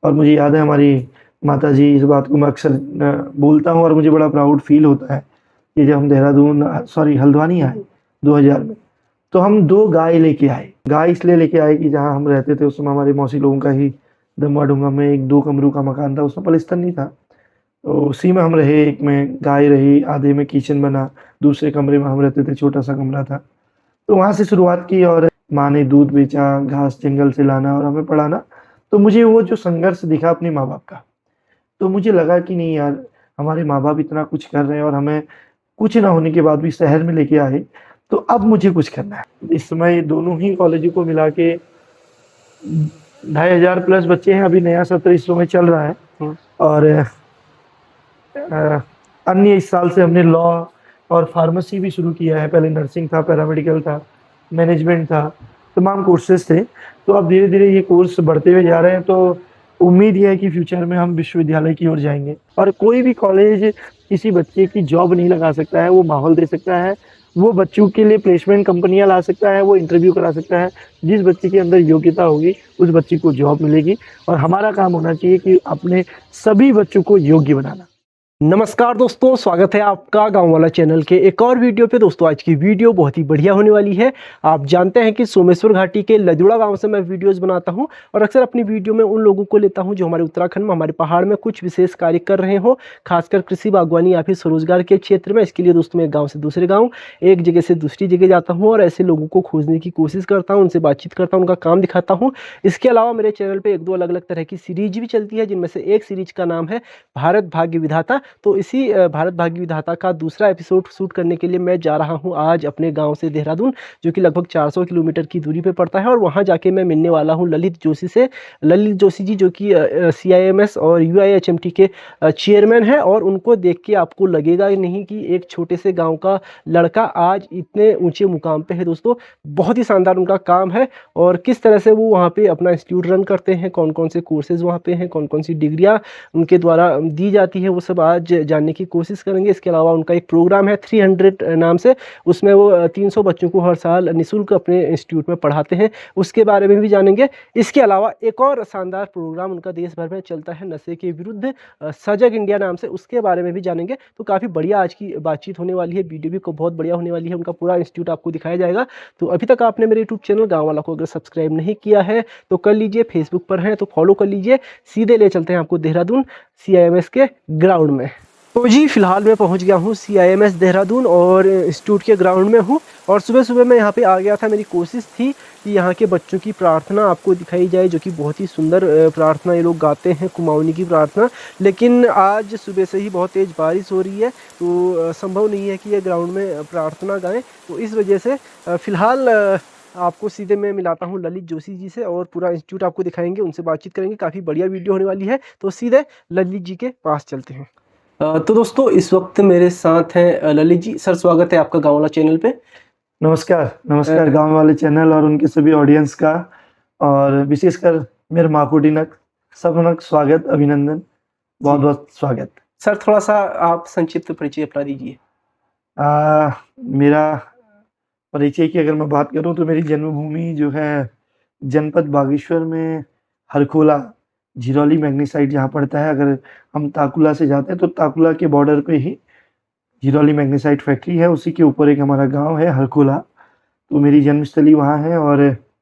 और मुझे याद है हमारी माताजी, इस बात को मैं अक्सर बोलता हूँ और मुझे बड़ा प्राउड फील होता है कि जब हम देहरादून सॉरी हल्द्वानी आए 2000 में, तो हम 2 गाय लेके आए। गाय इसलिए लेके आए कि जहाँ हम रहते थे उस समय हमारे मौसी लोगों का ही दम्मा डुंगा में एक 2 कमरों का मकान था, उसमें पलस्तर नहीं था। तो उसी में हम रहे, एक में गाय रही, आधे में किचन बना, दूसरे कमरे में हम रहते थे, छोटा सा कमरा था। तो वहाँ से शुरुआत की और माँ ने दूध बेचा, घास जंगल से लाना और हमें पढ़ाना। तो मुझे वो जो संघर्ष दिखा अपने माँ-बाप का, तो मुझे लगा कि नहीं यार, हमारे माँ-बाप इतना कुछ कर रहे हैं और हमें कुछ ना होने के बाद भी शहर में लेके आए, तो अब मुझे कुछ करना है। इस समय दोनों ही कॉलेजों को मिला के 2500 प्लस बच्चे हैं, अभी नया सत्र इस समय चल रहा है। और अन्य इस साल से हमने लॉ और फार्मेसी भी शुरू किया है। पहले नर्सिंग था, पैरामेडिकल था, मैनेजमेंट था, तमाम कोर्सेज थे। तो अब धीरे-धीरे ये कोर्स बढ़ते हुए जा रहे हैं, तो उम्मीद ये है कि फ्यूचर में हम विश्वविद्यालय की ओर जाएँगे। और कोई भी कॉलेज किसी बच्चे की जॉब नहीं लगा सकता है, वो माहौल दे सकता है, वो बच्चों के लिए प्लेसमेंट कंपनियाँ ला सकता है, वो इंटरव्यू करा सकता है। जिस बच्चे के अंदर योग्यता होगी, उस बच्चे को जॉब मिलेगी और हमारा काम होना चाहिए कि अपने सभी बच्चों को योग्य बनाना। नमस्कार दोस्तों, स्वागत है आपका गांव वाला चैनल के एक और वीडियो पे। दोस्तों आज की वीडियो बहुत ही बढ़िया होने वाली है। आप जानते हैं कि सोमेश्वर घाटी के लजुड़ा गांव से मैं वीडियोस बनाता हूं और अक्सर अपनी वीडियो में उन लोगों को लेता हूं जो हमारे उत्तराखंड में, हमारे पहाड़ में कुछ विशेष कार्य कर रहे हो, खासकर कृषि, बागवानी या फिर स्वरोजगार के क्षेत्र में। इसके लिए दोस्तों मैं एक गाँव से दूसरे गाँव, एक जगह से दूसरी जगह जाता हूँ और ऐसे लोगों को खोजने की कोशिश करता हूँ, उनसे बातचीत करता हूँ, उनका काम दिखाता हूँ। इसके अलावा मेरे चैनल पर 1-2 अलग अलग तरह की सीरीज भी चलती है, जिनमें से एक सीरीज का नाम है भारत भाग्य विधाता। तो इसी भारत भाग्य विधाता का दूसरा एपिसोड शूट करने के लिए मैं जा रहा हूं आज अपने गांव से देहरादून, जो कि लगभग 400 किलोमीटर की दूरी पे पड़ता है। और वहां जाके मैं मिलने वाला हूं ललित जोशी से। ललित जोशी जी जो कि CIMS और UIHMT के चेयरमैन हैं, और उनको देख के आपको लगेगा नहीं कि एक छोटे से गाँव का लड़का आज इतने ऊंचे मुकाम पे है। दोस्तों बहुत ही शानदार उनका काम है और किस तरह से वो वहाँ पे अपना इंस्टीट्यूट रन करते हैं, कौन कौन से कोर्सेज वहाँ पे हैं, कौन कौन सी डिग्रियाँ उनके द्वारा दी जाती है, वो सब आज जानने की कोशिश करेंगे। इसके अलावा उनका एक प्रोग्राम है 300 नाम से, उसमें वो 300 बच्चों को हर साल निःशुल्क अपने इंस्टीट्यूट में पढ़ाते हैं, उसके बारे में भी जानेंगे। इसके अलावा एक और शानदार प्रोग्राम उनका देश भर में चलता है नशे के विरुद्ध, सजग इंडिया नाम से, उसके बारे में भी जानेंगे। तो काफ़ी बढ़िया आज की बातचीत होने वाली है, वीडियो भी बहुत बढ़िया होने वाली है। उनका पूरा इंस्टीट्यूट आपको दिखाया जाएगा। तो अभी तक आपने मेरे यूट्यूब चैनल गाँव वाला को अगर सब्सक्राइब नहीं किया है तो कर लीजिए, फेसबुक पर हैं तो फॉलो कर लीजिए। सीधे ले चलते हैं आपको देहरादून CIMS के ग्राउंड में। तो जी फिलहाल मैं पहुंच गया हूं CIMS देहरादून और इंस्टीट्यूट के ग्राउंड में हूं। और सुबह सुबह मैं यहां पे आ गया था। मेरी कोशिश थी कि यहां के बच्चों की प्रार्थना आपको दिखाई जाए, जो कि बहुत ही सुंदर प्रार्थना ये लोग गाते हैं, कुमाऊनी की प्रार्थना। लेकिन आज सुबह से ही बहुत तेज़ बारिश हो रही है, तो संभव नहीं है कि ये ग्राउंड में प्रार्थना गाएँ। तो इस वजह से फ़िलहाल आपको सीधे मैं मिलाता हूँ ललित जोशी जी से और पूरा इंस्टीट्यूट आपको दिखाएंगे, उनसे बातचीत करेंगे। काफ़ी बढ़िया वीडियो होने वाली है, तो सीधे ललित जी के पास चलते हैं। तो दोस्तों इस वक्त मेरे साथ हैं ललित जी। सर स्वागत है आपका गाँव वाला चैनल पे। नमस्कार, नमस्कार गाँव वाले चैनल और उनके सभी ऑडियंस का, और विशेषकर मेरे माकुटिनक सबनक स्वागत, अभिनंदन, बहुत-बहुत स्वागत। सर थोड़ा सा आप संक्षिप्त परिचय अपना दीजिए। मेरा परिचय की अगर मैं बात करूँ तो मेरी जन्मभूमि जो है जनपद बागेश्वर में हरखोला, झिरौली मैग्नीसाइट जहाँ पड़ता है। अगर हम ताकुला से जाते हैं तो ताकुला के बॉर्डर पे ही झिरौली मैग्नीसाइट फैक्ट्री है, उसी के ऊपर एक हमारा गाँव है हरखोला। तो मेरी जन्मस्थली वहाँ है और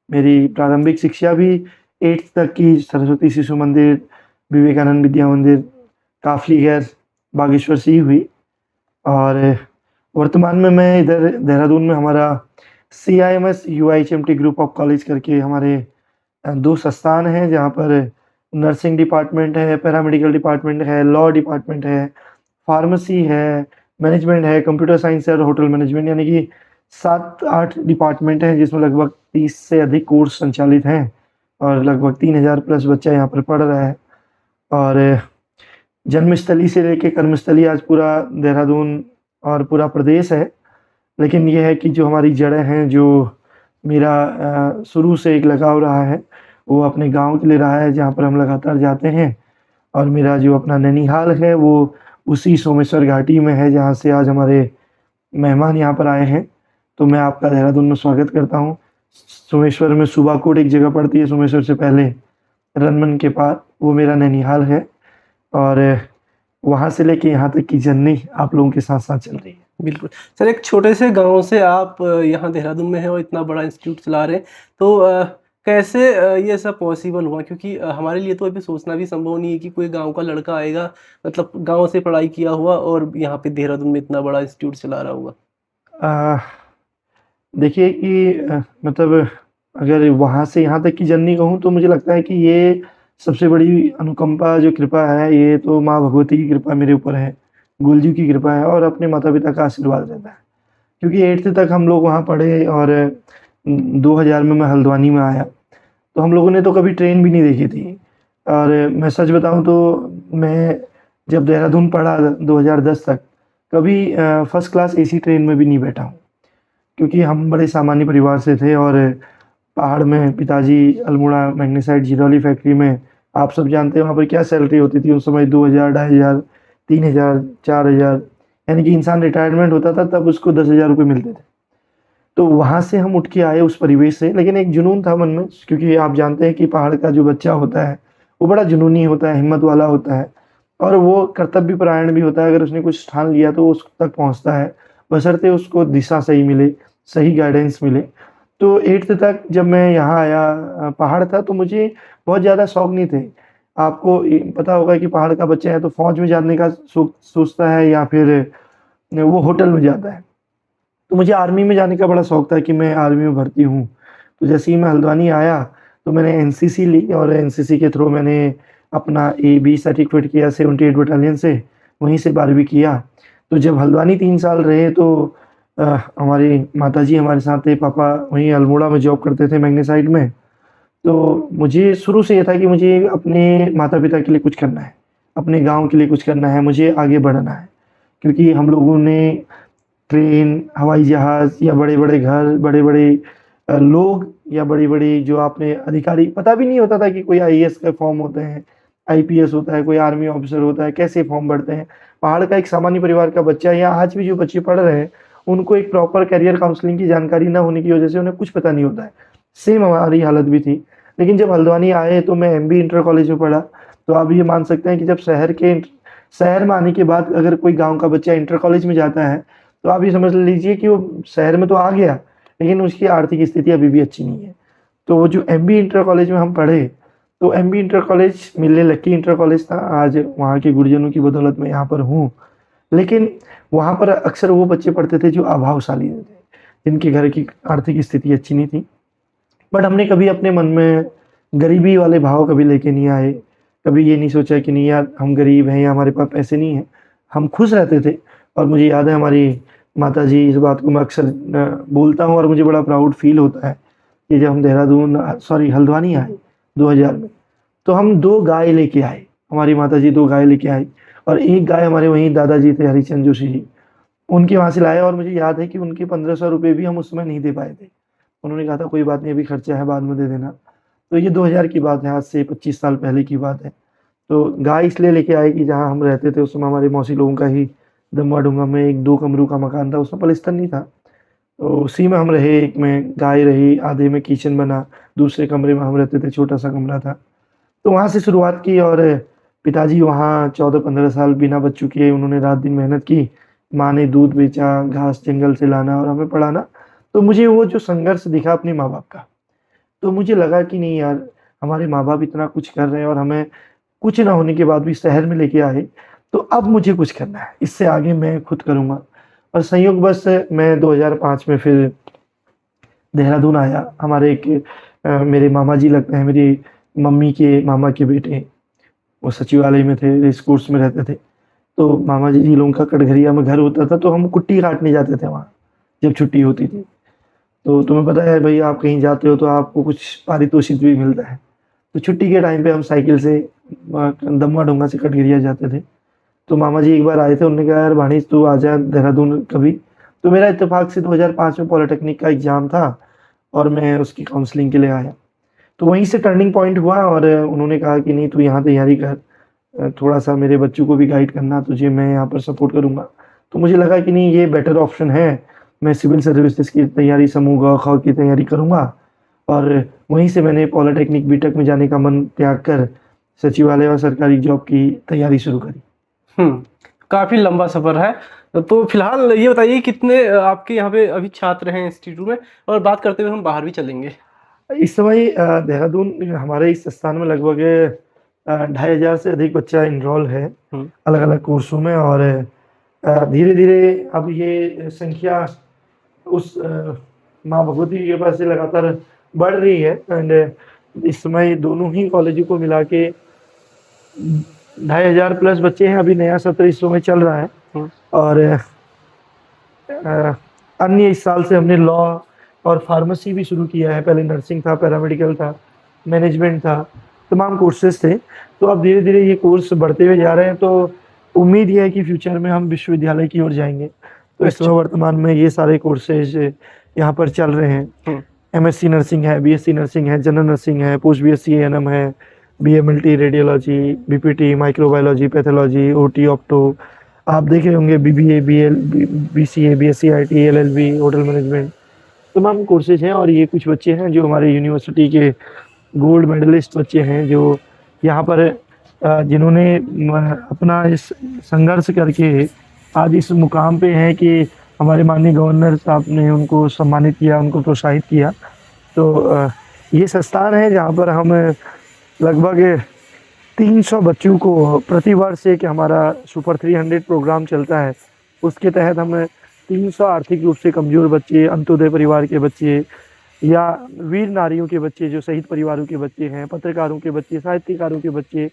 मेरी प्रारंभिक शिक्षा भी 8th तक की सरस्वती शिशु मंदिर, विवेकानंद विद्या मंदिर, काफलीगैर, बागेश्वर से ही हुई। और वर्तमान में मैं इधर देहरादून में हमारा CIMS UIHMT group of college करके हमारे 2 संस्थान हैं, जहाँ पर नर्सिंग डिपार्टमेंट है, पैरामेडिकल डिपार्टमेंट है, लॉ डिपार्टमेंट है, फार्मेसी है, मैनेजमेंट है, कंप्यूटर साइंस है और होटल मैनेजमेंट, यानी कि 7-8 डिपार्टमेंट हैं, जिसमें लगभग 30 से अधिक कोर्स संचालित हैं और लगभग 3000 प्लस बच्चा यहाँ पर पढ़ रहा है। और जन्मस्थली से लेके कर्मस्थली आज पूरा देहरादून और पूरा प्रदेश है। लेकिन ये है कि जो हमारी जड़ें हैं, जो मेरा शुरू से एक लगाव रहा है, वो अपने गाँव के लिए रहा है, जहाँ पर हम लगातार जाते हैं। और मेरा जो अपना नैनीहाल है वो उसी सोमेश्वर घाटी में है, जहाँ से आज हमारे मेहमान यहाँ पर आए हैं। तो मैं आपका देहरादून में स्वागत करता हूँ। सोमेश्वर में सुबाकोट एक जगह पड़ती है, सोमेश्वर से पहले, रनमन के पार, वो मेरा नैनीहाल है और वहाँ से लेके यहाँ तक की जर्नी आप लोगों के साथ-साथ चल रही है। बिल्कुल। सर एक छोटे से गाँव से आप यहाँ देहरादून में हैं और इतना बड़ा इंस्टीट्यूट चला रहे हैं, तो कैसे ये सब पॉसिबल हुआ? क्योंकि हमारे लिए तो अभी सोचना भी संभव नहीं है कि कोई गाँव का लड़का आएगा, मतलब गाँव से पढ़ाई किया हुआ और यहाँ पे देहरादून में इतना बड़ा इंस्टीट्यूट चला रहा होगा। अ, देखिए कि मतलब अगर वहाँ से यहाँ तक की जर्नी कहूँ तो मुझे लगता है कि ये सबसे बड़ी अनुकंपा जो कृपा है, ये तो माँ भगवती की कृपा मेरे ऊपर है, गुरुजी की कृपा है और अपने माता-पिता का आशीर्वाद रहता है। क्योंकि 8th तक हम लोग वहाँ पढ़े और 2000 में मैं हल्द्वानी में आया, तो हम लोगों ने तो कभी ट्रेन भी नहीं देखी थी और मैं सच बताऊँ तो मैं जब देहरादून पढ़ा 2010 तक, कभी फर्स्ट क्लास एसी ट्रेन में भी नहीं बैठा हूँ। क्योंकि हम बड़े सामान्य परिवार से थे और पहाड़ में पिताजी अल्मोड़ा मैग्नेसाइट जिरौली फैक्ट्री में आप सब जानते हैं वहाँ पर क्या सैलरी होती थी उस समय 2000, 2500, 3000, 4000 यानी कि इंसान रिटायरमेंट होता था तब उसको 10,000 रुपए मिलते थे। तो वहाँ से हम उठ के आए उस परिवेश से, लेकिन एक जुनून था मन में क्योंकि आप जानते हैं कि पहाड़ का जो बच्चा होता है, वो बड़ा जुनूनी होता है, हिम्मत वाला होता है और वो कर्तव्य परायण भी होता है। अगर उसने कुछ ठान लिया तो वो उस तक पहुँचता है, बशर्ते उसको दिशा सही मिले, सही गाइडेंस मिले। तो 8th तक जब मैं यहाँ आया पहाड़ था तो मुझे बहुत ज़्यादा शौक नहीं थे। आपको पता होगा कि पहाड़ का बच्चा है तो फ़ौज में जाने का सोचता है या फिर वो होटल में जाता है। तो मुझे आर्मी में जाने का बड़ा शौक था कि मैं आर्मी में भर्ती हूँ। तो जैसे ही मैं हल्द्वानी आया तो मैंने एनसीसी ली और एनसीसी के थ्रू मैंने अपना ए-बी सर्टिफिकेट किया 78 बटालियन से, वहीं से 12वीं किया। तो जब हल्द्वानी 3 साल रहे तो हमारी माताजी हमारे साथ थे, पापा वहीं अल्मोड़ा में जॉब करते थे मैग्नेसाइट में। तो मुझे शुरू से ये था कि मुझे अपने माता-पिता के लिए कुछ करना है, अपने गाँव के लिए कुछ करना है, मुझे आगे बढ़ना है। क्योंकि हम लोगों ने ट्रेन, हवाई जहाज़ या बड़े-बड़े घर, बड़े-बड़े लोग या बड़ी-बड़ी जो आपने अधिकारी पता भी नहीं होता था कि कोई आईएएस का फॉर्म होते हैं, आईपीएस होता है, कोई आर्मी ऑफिसर होता है, कैसे फॉर्म भरते हैं। पहाड़ का एक सामान्य परिवार का बच्चा या आज भी जो बच्चे पढ़ रहे हैं, उनको एक प्रॉपर करियर काउंसलिंग की जानकारी ना होने की वजह से उन्हें कुछ पता नहीं होता है। सेम हमारी हालत भी थी। लेकिन जब हल्द्वानी आए तो मैं एमबी इंटर कॉलेज में पढ़ा, तो आप ये मान सकते हैं कि जब शहर में आने के बाद अगर कोई गाँव का बच्चा इंटर कॉलेज में जाता है, तो आप ये समझ लीजिए कि वो शहर में तो आ गया, लेकिन उसकी आर्थिक स्थिति अभी भी अच्छी नहीं है। तो वो जो एमबी इंटर कॉलेज में हम पढ़े, तो एमबी इंटर कॉलेज मेरे लिए लकी इंटर कॉलेज था। आज वहाँ के गुरुजनों की बदौलत मैं यहाँ पर हूँ। लेकिन वहाँ पर अक्सर वो बच्चे पढ़ते थे जो अभावशाली थे, जिनके घर की आर्थिक स्थिति अच्छी नहीं थी। बट हमने कभी अपने मन में गरीबी वाले भाव कभी लेके नहीं आए। कभी ये नहीं सोचा कि नहीं यार हम गरीब हैं या हमारे पास पैसे नहीं हैं। हम खुश रहते थे और मुझे याद है हमारी माताजी इस बात को मैं अक्सर बोलता हूँ और मुझे बड़ा प्राउड फ़ील होता है कि जब हम हल्द्वानी आए 2000 में, तो हम 2 गाय लेके आए। हमारी माताजी 2 गाय लेके आई और एक गाय हमारे वहीं दादाजी थे हरिचंद जोशी जी, उनके वहाँ से लाए और मुझे याद है कि उनके 1500 रुपए भी हम उस समय नहीं दे पाए थे। उन्होंने कहा था कोई बात नहीं अभी खर्चा है बाद में दे देना। तो ये 2000 की बात है, आज से 25 साल पहले की बात है। तो गाय इसलिए लेके आए कि जहाँ हम रहते थे उस समय हमारे मौसी लोगों का ही दमवा-डुंगा में एक 2 कमरों का मकान था, उसमें पलस्तर नहीं था। तो उसी में हम रहे, एक में गाय रही, आधे में किचन बना, दूसरे कमरे में हम रहते थे, छोटा-सा कमरा था। तो वहाँ से शुरुआत की और पिताजी वहाँ 14-15 साल बिना बच्चों के उन्होंने रात-दिन मेहनत की। माँ ने दूध बेचा, घास जंगल से लाना और हमें पढ़ाना। तो मुझे वो जो संघर्ष दिखा अपने माँ-बाप का, तो मुझे लगा कि नहीं यार, हमारे माँ-बाप इतना कुछ कर रहे हैं और हमें कुछ ना होने के बाद भी शहर में लेके आए, तो अब मुझे कुछ करना है, इससे आगे मैं खुद करूँगा। और संयोगवश मैं 2005 में फिर देहरादून आया। हमारे एक मेरे मामा जी लगते हैं, मेरी मम्मी के मामा के बेटे, वो सचिवालय में थे, रेस कोर्स में रहते थे। तो मामा जी लोगों का कटघरिया में घर होता था, तो हम कुट्टी काटने जाते थे वहाँ, जब छुट्टी होती थी। तो तुम्हें पता है भई आप कहीं जाते हो तो आपको कुछ पारितोषिक भी मिलता है। तो छुट्टी के टाइम पे हम साइकिल से दमवा-डोंगा से कटघरिया जाते थे। तो मामा जी एक बार आए थे, उन्होंने कहा यार भाणेज तू आ जा देहरादून कभी। तो मेरा इत्तेफ़ाक से 2005 में पॉलिटेक्निक का एग्ज़ाम था और मैं उसकी काउंसलिंग के लिए आया। तो वहीं से टर्निंग पॉइंट हुआ और उन्होंने कहा कि नहीं तू यहाँ तैयारी कर, थोड़ा-सा मेरे बच्चों को भी गाइड करना, तुझे मैं यहाँ पर सपोर्ट करूँगा। तो मुझे लगा कि नहीं ये बेटर ऑप्शन है, मैं सिविल सर्विसेज़ की तैयारी समूह ग, ख की तैयारी करूँगा और वहीं से मैंने पॉलिटेक्निक बीटेक में जाने का मन त्याग कर सचिवालय और सरकारी जॉब की तैयारी शुरू करी। काफ़ी लंबा सफ़र है। तो फिलहाल ये बताइए कितने आपके यहाँ पे अभी छात्र हैं इंस्टीट्यूट में, और बात करते हुए हम बाहर भी चलेंगे। इस समय देहरादून हमारे इस संस्थान में लगभग 2500 से अधिक बच्चा इनरोल है अलग अलग कोर्सों में, और धीरे धीरे अब ये संख्या उस माँ भगवती की कृपा से लगातार बढ़ रही है। एंड इस समय दोनों ही कॉलेजों को मिला के 2500 प्लस बच्चे हैं। अभी नया सत्र इस समय चल रहा है, और अन्य इस साल से हमने लॉ और फार्मेसी भी शुरू किया है। पहले नर्सिंग था, पैरामेडिकल था, मैनेजमेंट था, तमाम कोर्सेज थे। तो अब धीरे धीरे ये कोर्स बढ़ते हुए जा रहे हैं। तो उम्मीद ये है कि फ्यूचर में हम विश्वविद्यालय की ओर जाएंगे। तो इस समय वर्तमान में ये सारे कोर्सेज यहाँ पर चल रहे हैं। एमएससी नर्सिंग है, बीएससी नर्सिंग है, जनरल नर्सिंग है, पोस्ट बीएससी एएनएम है, BMLT radiology, BPT microbiology, pathology, OT, opto, आप देख रहे होंगे BBA, BL, BCA, BSc IT, LLB, hotel management, तमाम कोर्सेज हैं। और ये कुछ बच्चे हैं जो हमारे यूनिवर्सिटी के गोल्ड मेडलिस्ट बच्चे हैं, जो यहाँ पर जिन्होंने अपना इस संघर्ष करके आज इस मुकाम पे हैं कि हमारे माननीय गवर्नर साहब ने उनको सम्मानित किया, उनको प्रोत्साहित किया। तो ये संस्थान है जहाँ पर हम लगभग 300 बच्चों को प्रतिवर्ष एक हमारा सुपर 300 प्रोग्राम चलता है, उसके तहत हम 300 आर्थिक रूप से कमज़ोर बच्चे, अंत्योदय परिवार के बच्चे या वीर नारियों के बच्चे जो शहीद परिवारों के बच्चे हैं, पत्रकारों के बच्चे, साहित्यकारों के बच्चे,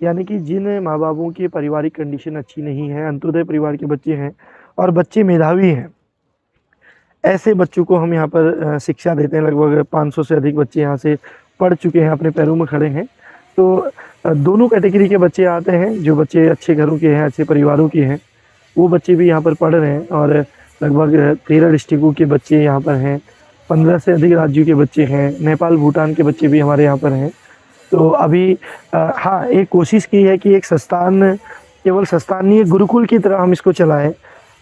यानी कि जिन माँ बापों की पारिवारिक कंडीशन अच्छी नहीं है, अंत्योदय परिवार के बच्चे हैं और बच्चे मेधावी हैं, ऐसे बच्चों को हम यहाँ पर शिक्षा देते हैं। लगभग 500 से अधिक बच्चे यहाँ से पढ़ चुके हैं, अपने पैरों में खड़े हैं। तो दोनों कैटेगरी के बच्चे आते हैं, जो बच्चे अच्छे घरों के हैं, अच्छे परिवारों के हैं, वो बच्चे भी यहाँ पर पढ़ रहे हैं। और लगभग 13 डिस्ट्रिक्टों के बच्चे यहाँ पर हैं, 15 से अधिक राज्यों के बच्चे हैं, नेपाल भूटान के बच्चे भी हमारे यहाँ पर हैं। तो अभी हाँ, एक कोशिश की है कि एक संस्थान केवल संस्थान नहीं, एक गुरुकुल की तरह हम इसको चलाएं,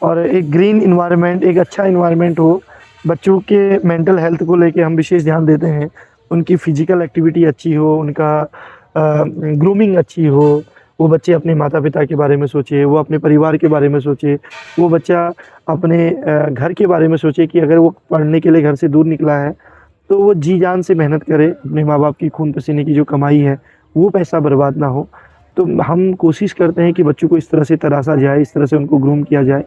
और एक ग्रीन इन्वायरमेंट, एक अच्छा इन्वायरमेंट हो। बच्चों के मेंटल हेल्थ को लेके हम विशेष ध्यान देते हैं, उनकी फिजिकल एक्टिविटी अच्छी हो, उनका ग्रूमिंग अच्छी हो, वो बच्चे अपने माता पिता के बारे में सोचे, वो अपने परिवार के बारे में सोचे, वो बच्चा अपने घर के बारे में सोचे कि अगर वो पढ़ने के लिए घर से दूर निकला है तो वो जी जान से मेहनत करे, अपने माँ बाप की खून पसीने की जो कमाई है वो पैसा बर्बाद ना हो। तो हम कोशिश करते हैं कि बच्चों को इस तरह से तराशा जाए, इस तरह से उनको ग्रूम किया जाए।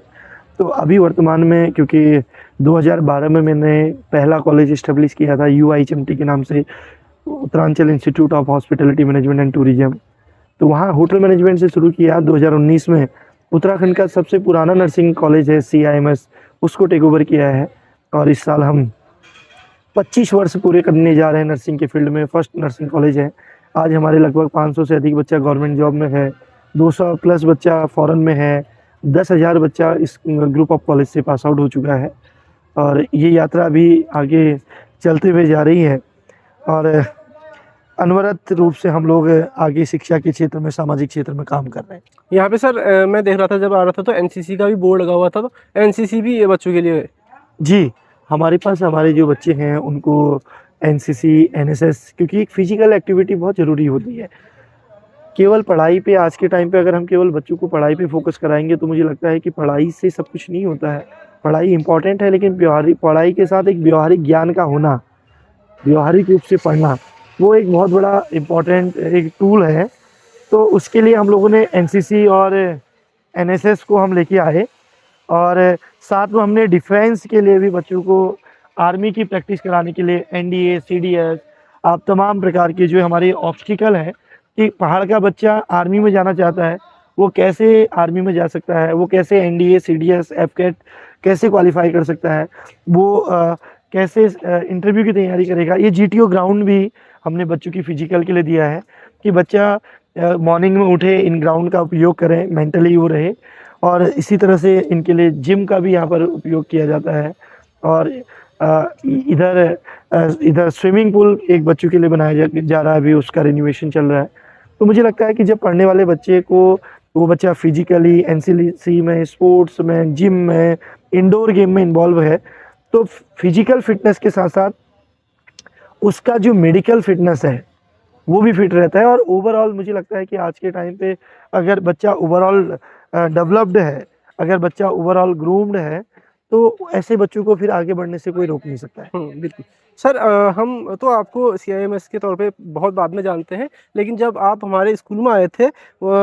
तो अभी वर्तमान में, क्योंकि 2012 में मैंने पहला कॉलेज इस्टेब्लिश किया था UIHMT के नाम से, Uttaranchal institute of hospitality management and tourism, तो वहाँ होटल मैनेजमेंट से शुरू किया। 2019 में उत्तराखंड का सबसे पुराना नर्सिंग कॉलेज है CIMS, उसको टेक ओवर किया है। और इस साल हम 25 वर्ष पूरे करने जा रहे हैं नर्सिंग के फील्ड में। फर्स्ट नर्सिंग कॉलेज है। आज हमारे लगभग 500 से अधिक बच्चा गवर्नमेंट जॉब में है, 200 प्लस बच्चा फॉरेन में है, 10,000 बच्चा इस ग्रुप ऑफ कॉलेज से पास आउट हो चुका है। और ये यात्रा भी आगे चलते हुए जा रही है, और अनवरत रूप से हम लोग आगे शिक्षा के क्षेत्र में, सामाजिक क्षेत्र में काम कर रहे हैं। यहाँ पे सर मैं देख रहा था, जब आ रहा था तो एनसीसी का भी बोर्ड लगा हुआ था, तो एनसीसी भी ये बच्चों के लिए? जी, हमारे पास हमारे जो बच्चे हैं उनको एनसीसी, एनएसएस, क्योंकि एक फिजिकल एक्टिविटी बहुत ज़रूरी होती है। केवल पढ़ाई पे आज के टाइम पे अगर हम केवल बच्चों को पढ़ाई पे फोकस कराएंगे तो मुझे लगता है कि पढ़ाई से सब कुछ नहीं होता है। पढ़ाई इम्पॉर्टेंट है, लेकिन व्यवहारिक पढ़ाई के साथ एक व्यवहारिक ज्ञान का होना, व्यवहारिक रूप से पढ़ना, वो एक बहुत बड़ा इम्पॉर्टेंट एक टूल है। तो उसके लिए हम लोगों ने एनसीसी और एनएसएस को हम लेके आए, और साथ में हमने डिफेंस के लिए भी बच्चों को आर्मी की प्रैक्टिस कराने के लिए एनडीए, सीडीएस, आप तमाम प्रकार के जो हमारे ऑब्स्टिकल है कि पहाड़ का बच्चा आर्मी में जाना चाहता है, वो कैसे आर्मी में जा सकता है, वो कैसे एनडीए, सीडीएस, एफकेट कैसे क्वालिफाई कर सकता है, वो कैसे इंटरव्यू की तैयारी करेगा। ये जीटीओ ग्राउंड भी हमने बच्चों की फिजिकल के लिए दिया है कि बच्चा मॉर्निंग में उठे, इन ग्राउंड का उपयोग करें, मेंटली वो रहे। और इसी तरह से इनके लिए जिम का भी यहाँ पर उपयोग किया जाता है। और इधर स्विमिंग पूल एक बच्चों के लिए बनाया जा रहा है, अभी उसका रिनोवेशन चल रहा है। तो मुझे लगता है कि जब पढ़ने वाले बच्चे को, वो बच्चा फिजिकली एनसीसी में, स्पोर्ट्स में, जिम में, इंडोर गेम में इन्वॉल्व है, तो फिजिकल फिटनेस के साथ साथ उसका जो मेडिकल फिटनेस है वो भी फिट रहता है। और ओवरऑल मुझे लगता है कि आज के टाइम पे अगर बच्चा ओवरऑल डेवलप्ड है, अगर बच्चा ओवरऑल ग्रूम्ड है, तो ऐसे बच्चों को फिर आगे बढ़ने से कोई रोक नहीं सकता है। बिल्कुल। सर हम तो आपको सीआईएमएस के तौर पे बहुत बाद में जानते हैं, लेकिन जब आप हमारे स्कूल में आए थे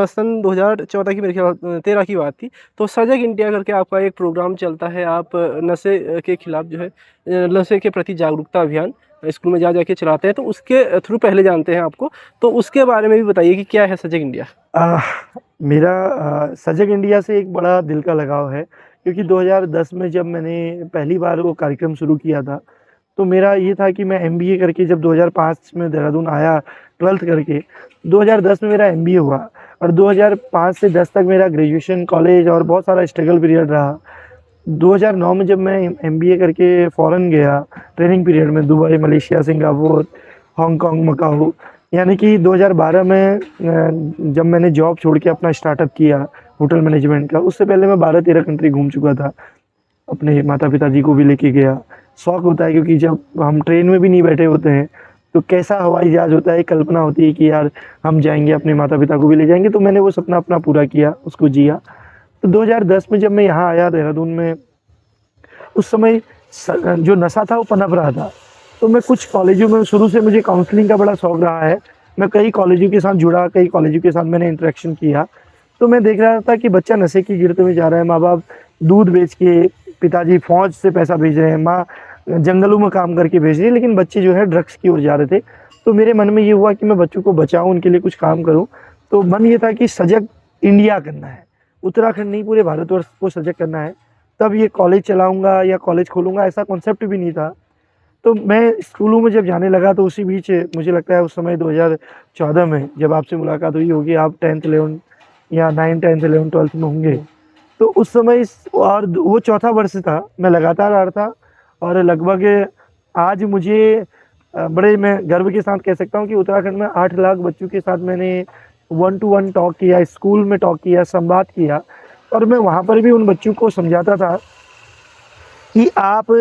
सन 2014 की मेरे ख्याल 13 की बात थी, तो सजग इंडिया करके आपका एक प्रोग्राम चलता है। आप नशे के खिलाफ जो है नशे के प्रति जागरूकता अभियान स्कूल में जा जाके चलाते हैं, तो उसके थ्रू पहले जानते हैं आपको, तो उसके बारे में भी बताइए कि क्या है सजग इंडिया। मेरा सजग इंडिया से एक बड़ा दिल का लगाव है, क्योंकि 2010 में जब मैंने पहली बार वो कार्यक्रम शुरू किया था, तो मेरा ये था कि मैं एमबीए करके जब 2005 में देहरादून आया 12th करके, 2010 में मेरा एमबीए हुआ और 2005 से 10 तक मेरा ग्रेजुएशन, कॉलेज और बहुत सारा स्ट्रगल पीरियड रहा। 2009 में जब मैं एमबीए करके फ़ॉरेन गया ट्रेनिंग पीरियड में, Dubai, Malaysia, Singapore, Hong Kong, Macau, यानी कि 2012 में जब मैंने जॉब छोड़ के अपना स्टार्टअप किया होटल मैनेजमेंट का, उससे पहले मैं 12-13 कंट्री घूम चुका था। अपने माता पिताजी को भी लेके गया। शौक होता है, क्योंकि जब हम ट्रेन में भी नहीं बैठे होते हैं तो कैसा हवाई जहाज़ होता है, कल्पना होती है कि यार हम जाएंगे, अपने माता पिता को भी ले जाएंगे। तो मैंने वो सपना अपना पूरा किया, उसको जिया। तो 2010 में जब मैं यहाँ आया देहरादून में, उस समय जो नशा था वो पनप रहा था। तो मैं कुछ कॉलेजों में, शुरू से मुझे काउंसलिंग का बड़ा शौक रहा है, मैं कई कॉलेजों के साथ जुड़ा, कई कॉलेजों के साथ मैंने इंटरेक्शन किया। तो मैं देख रहा था कि बच्चा नशे की गिरफ्त में जा रहा है। माँ बाप दूध बेच के, पिताजी फौज से पैसा भेज रहे हैं, माँ जंगलों में काम करके भेज रही है, लेकिन बच्चे जो है ड्रग्स की ओर जा रहे थे। तो मेरे मन में ये हुआ कि मैं बच्चों को बचाऊं, उनके लिए कुछ काम करूं। तो मन ये था कि सजग इंडिया करना है, उत्तराखंड नहीं पूरे भारतवर्ष को सजग करना है। तब ये कॉलेज चलाऊंगा या कॉलेज खोलूंगा, ऐसा कॉन्सेप्ट भी नहीं था। तो मैं स्कूलों में जब जाने लगा, तो उसी बीच मुझे लगता है उस समय 2014 में जब आपसे मुलाकात हुई होगी, आप 10th 11 या 9 10th 11 12th में होंगे। तो उस समय और वो चौथा वर्ष था, मैं लगातार आ रहा था। और लगभग आज मुझे बड़े मैं गर्व के साथ कह सकता हूँ कि उत्तराखंड में 8 लाख बच्चों के साथ मैंने 1 to 1 टॉक किया, स्कूल में टॉक किया, संवाद किया। और मैं वहाँ पर भी उन बच्चों को समझाता था कि आप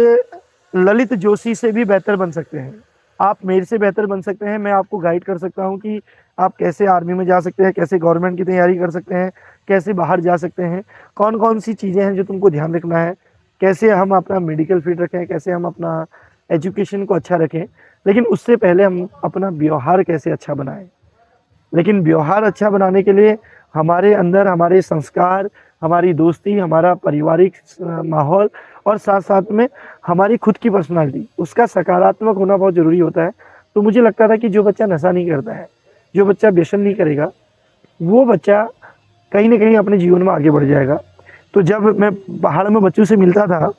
ललित जोशी से भी बेहतर बन सकते हैं, आप मेरे से बेहतर बन सकते हैं। मैं आपको गाइड कर सकता हूँ कि आप कैसे आर्मी में जा सकते हैं, कैसे गवर्नमेंट की तैयारी कर सकते हैं, कैसे बाहर जा सकते हैं, कौन कौन सी चीज़ें हैं जो तुमको ध्यान रखना है, कैसे हम अपना मेडिकल फिट रखें, कैसे हम अपना एजुकेशन को अच्छा रखें। लेकिन उससे पहले हम अपना व्यवहार कैसे अच्छा बनाएं। लेकिन व्यवहार अच्छा बनाने के लिए हमारे अंदर हमारे संस्कार, हमारी दोस्ती, हमारा पारिवारिक माहौल और साथ साथ में हमारी खुद की पर्सनालिटी, उसका सकारात्मक होना बहुत ज़रूरी होता है। तो मुझे लगता था कि जो बच्चा नशा नहीं करता है, जो बच्चा व्यसन नहीं करेगा, वो बच्चा कहीं ना कहीं अपने जीवन में आगे बढ़ जाएगा। तो जब मैं पहाड़ में बच्चों से मिलता था,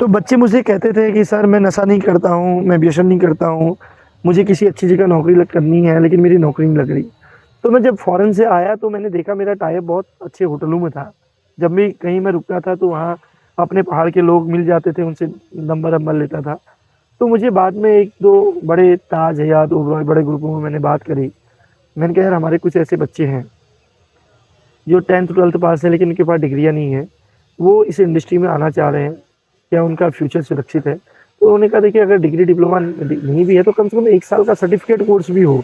तो बच्चे मुझे कहते थे कि सर मैं नशा नहीं करता हूँ, मैं व्यसन नहीं करता हूँ, मुझे किसी अच्छी जगह नौकरी करनी है, लेकिन मेरी नौकरी नहीं लग रही। तो मैं जब फ़ॉरेन से आया तो मैंने देखा मेरा टाइप बहुत अच्छे होटलों में था। जब भी कहीं मैं रुकता था तो वहाँ अपने पहाड़ के लोग मिल जाते थे, उनसे नंबर लेता था। तो मुझे बाद में 1-2 बड़े ताज हयात ओबरॉय बड़े ग्रुपों में मैंने बात करी। मैंने कहा यार हमारे कुछ ऐसे बच्चे हैं जो 10th 12th पास है, लेकिन उनके पास डिग्रियाँ नहीं है, वो इस इंडस्ट्री में आना चाह रहे हैं, क्या उनका फ्यूचर सुरक्षित है। तो उन्होंने कहा देखिए अगर डिग्री डिप्लोमा नहीं भी है तो कम से कम 1 साल का सर्टिफिकेट कोर्स भी हो,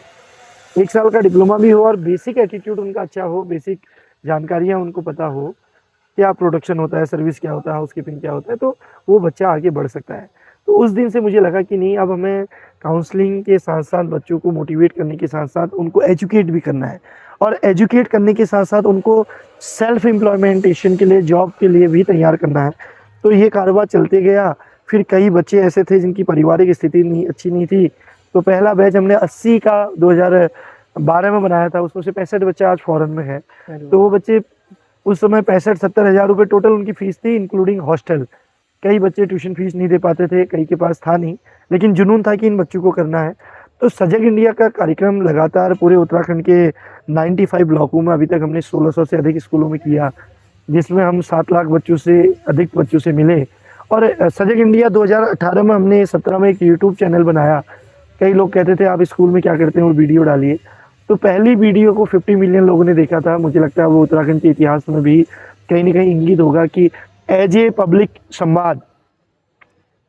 1 साल का डिप्लोमा भी हो और बेसिक एटीट्यूड उनका अच्छा हो, बेसिक जानकारियाँ उनको पता हो, क्या प्रोडक्शन होता है, सर्विस क्या होता है, हाउसकीपिंग क्या होता है, तो वो बच्चा आगे बढ़ सकता है। तो उस दिन से मुझे लगा कि नहीं, अब हमें काउंसलिंग के साथ साथ बच्चों को मोटिवेट करने के साथ साथ उनको एजुकेट भी करना है, और एजुकेट करने के साथ साथ उनको सेल्फ एम्प्लॉयमेंटेशन के लिए, जॉब के लिए भी तैयार करना है। तो ये कारोबार चलते गया। फिर कई बच्चे ऐसे थे जिनकी पारिवारिक स्थिति अच्छी नहीं थी, तो पहला बैच हमने 80 का 2012 में बनाया था, उसमें से 65 बच्चे आज फॉरेन में है। तो वो बच्चे उस समय 65-70 हज़ार रुपये टोटल उनकी फ़ीस थी, इंक्लूडिंग हॉस्टल। कई बच्चे ट्यूशन फीस नहीं दे पाते थे, कई के पास था नहीं, लेकिन जुनून था कि इन बच्चों को करना है। तो सजग इंडिया का कार्यक्रम लगातार पूरे उत्तराखंड के 95 ब्लॉकों में अभी तक हमने 1600 से अधिक स्कूलों में किया, जिसमें हम 7 लाख बच्चों से अधिक बच्चों से मिले। और सजग इंडिया 2018 में हमने 17 में एक यूट्यूब चैनल बनाया। कई लोग कहते थे आप स्कूल में क्या करते हैं, वो वीडियो डालिए। तो पहली वीडियो को 50 मिलियन लोगों ने देखा था। मुझे लगता है वो उत्तराखंड के इतिहास में भी कहीं ना कहीं इंगित होगा कि एज ए पब्लिक संवाद